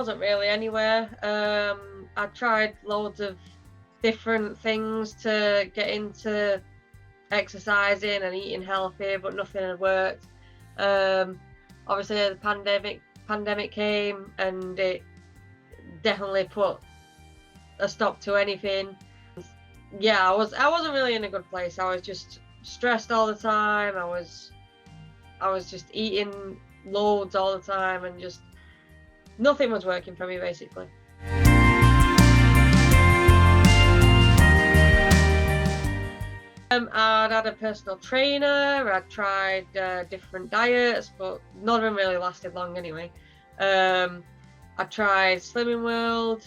wasn't really anywhere. I tried loads of different things to get into exercising and eating healthy, but nothing had worked. Obviously the pandemic came, and it definitely put a stop to anything. Yeah, I wasn't really in a good place. I was just stressed all the time. I was just eating loads all the time, and just nothing was working for me, basically. I'd had a personal trainer. I'd tried different diets, but none of them really lasted long anyway. I tried Slimming World,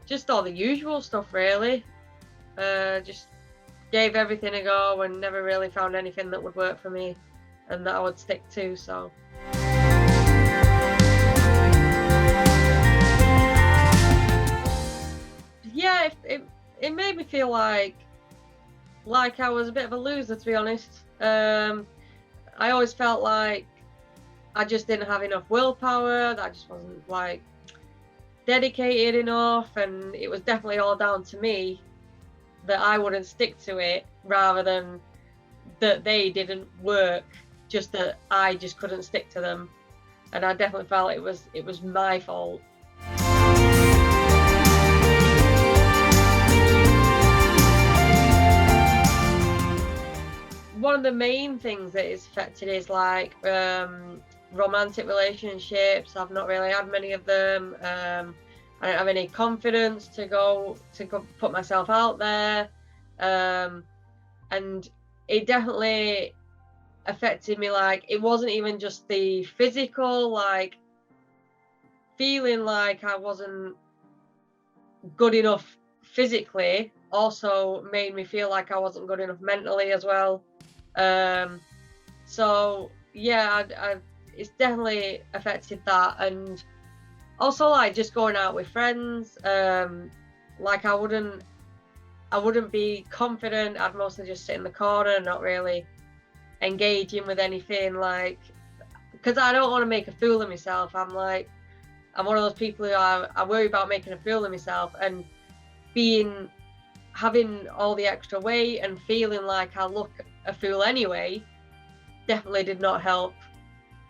just all the usual stuff really. Just gave everything a go and never really found anything that would work for me and that I would stick to. So yeah, it made me feel like I was a bit of a loser, to be honest. I always felt like I just didn't have enough willpower, that I just wasn't like dedicated enough, and it was definitely all down to me that I wouldn't stick to it, rather than that they didn't work, just that I just couldn't stick to them. And I definitely felt it was my fault. One of the main things that is affected is like romantic relationships. I've not really had many of them. I don't have any confidence to go put myself out there, and it definitely affected me. Like, it wasn't even just the physical, like feeling like I wasn't good enough physically, also made me feel like I wasn't good enough mentally as well. So yeah, it's definitely affected that. And also, like, just going out with friends, like I wouldn't be confident. I'd mostly just sit in the corner, not really engaging with anything, like, because I don't want to make a fool of myself. I'm one of those people who I worry about making a fool of myself, and having all the extra weight and feeling like I look a fool anyway definitely did not help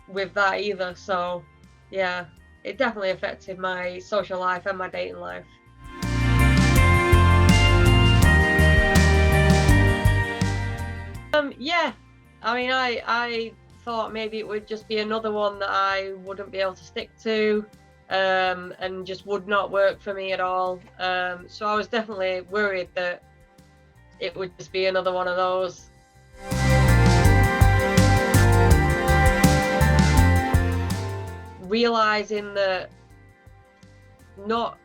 with that either. So yeah, it definitely affected my social life and my dating life. Yeah, I mean, I thought maybe it would just be another one that I wouldn't be able to stick to, and just would not work for me at all. So I was definitely worried that it would just be another one of those. Realizing that not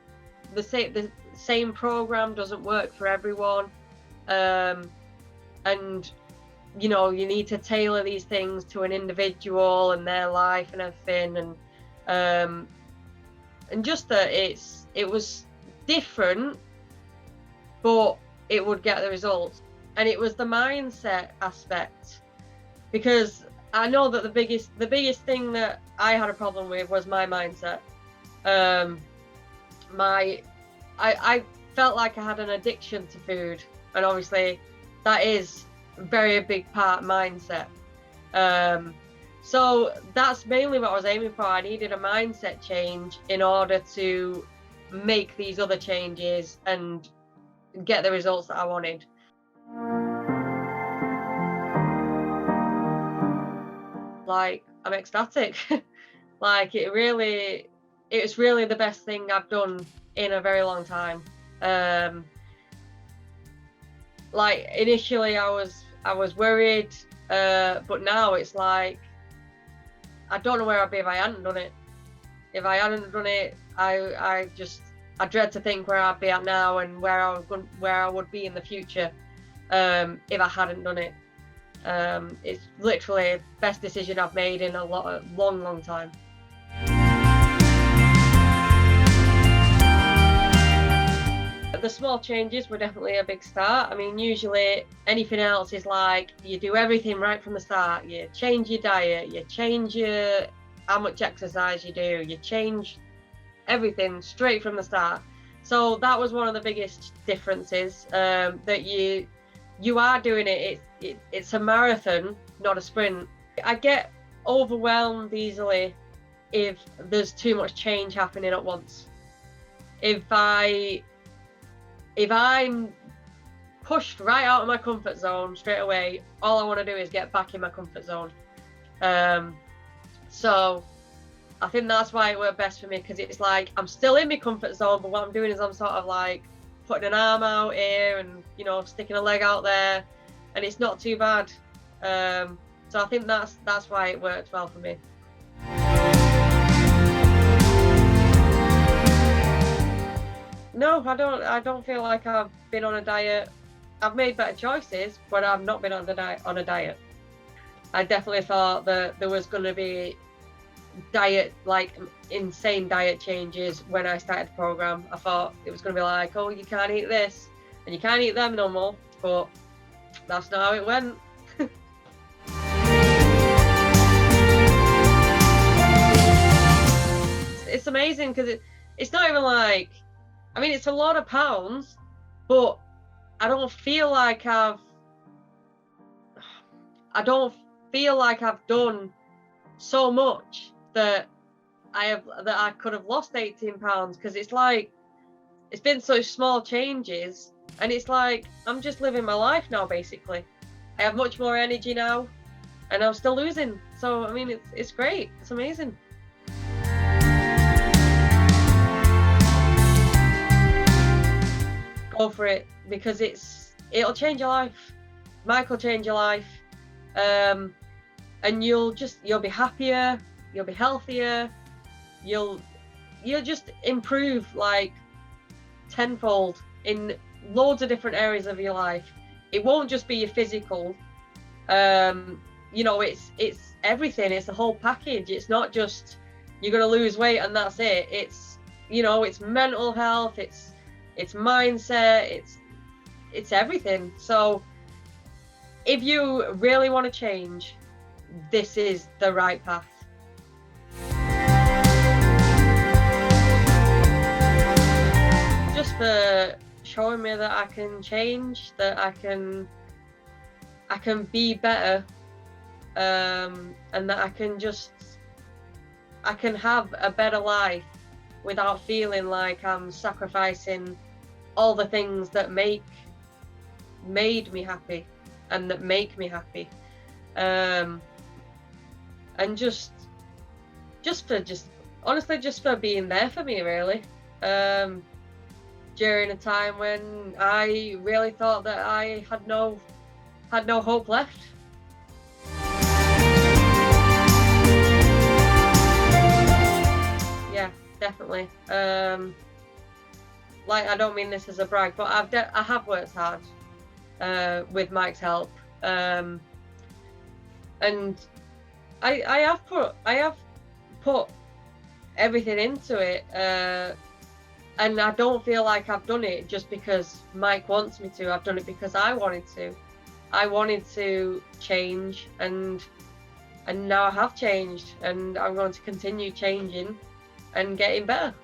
the same program doesn't work for everyone, and you need to tailor these things to an individual and their life and everything, and just that it was different, but it would get the results. And it was the mindset aspect, because I know that the biggest thing that I had a problem with was my mindset. I felt like I had an addiction to food, and obviously that is very a big part mindset. So that's mainly what I was aiming for. I needed a mindset change in order to make these other changes and get the results that I wanted. Like, I'm ecstatic. Like, it was really the best thing I've done in a very long time. Like, initially I was worried, but now it's like, I don't know where I'd be if I hadn't done it. If I hadn't done it, I dread to think where I'd be at now and where I would be in the future, if I hadn't done it. It's literally the best decision I've made in a long time. The small changes were definitely a big start. I mean, usually anything else is like, you do everything right from the start. You change your diet, you change your how much exercise you do. You change everything straight from the start. So that was one of the biggest differences, that you are doing it. It's a marathon, not a sprint. I get overwhelmed easily if there's too much change happening at once. If I'm pushed right out of my comfort zone straight away, all I want to do is get back in my comfort zone. So I think that's why it worked best for me, because it's like I'm still in my comfort zone, but what I'm doing is I'm sort of like putting an arm out here and, you know, sticking a leg out there, and it's not too bad. So I think that's why it worked well for me. No, I don't feel like I've been on a diet. I've made better choices, but I've not been on a diet. I definitely thought that there was going to be insane diet changes when I started the program. I thought it was going to be like, oh, you can't eat this and you can't eat them no more, but that's not how it went. It's amazing, because it's not even like, I mean, it's a lot of pounds, but I don't feel like I've done so much that I could have lost 18 pounds, because it's like, it's been so small changes, and it's like I'm just living my life now, basically. I have much more energy now, and I'm still losing. So I mean, it's great. It's amazing. Go for it, because it'll change your life. Mike will change your life, and you'll be happier, you'll be healthier, you'll just improve like tenfold in loads of different areas of your life. It won't just be your physical. You know, it's everything. It's the whole package. It's not just you're gonna lose weight and that's it. It's, you know, it's mental health, it's mindset, it's everything. So if you really want to change, this is the right path. Just for showing me that I can change, that I can be better, and that I can have a better life without feeling like I'm sacrificing all the things that made me happy and that make me happy. And honestly, just for being there for me, really. During a time when I really thought that I had no hope left. Yeah, definitely. Like, I don't mean this as a brag, but I have worked hard with Mike's help, and I have put everything into it, and I don't feel like I've done it just because Mike wants me to. I've done it because I wanted to. I wanted to change, and now I have changed, and I'm going to continue changing and getting better.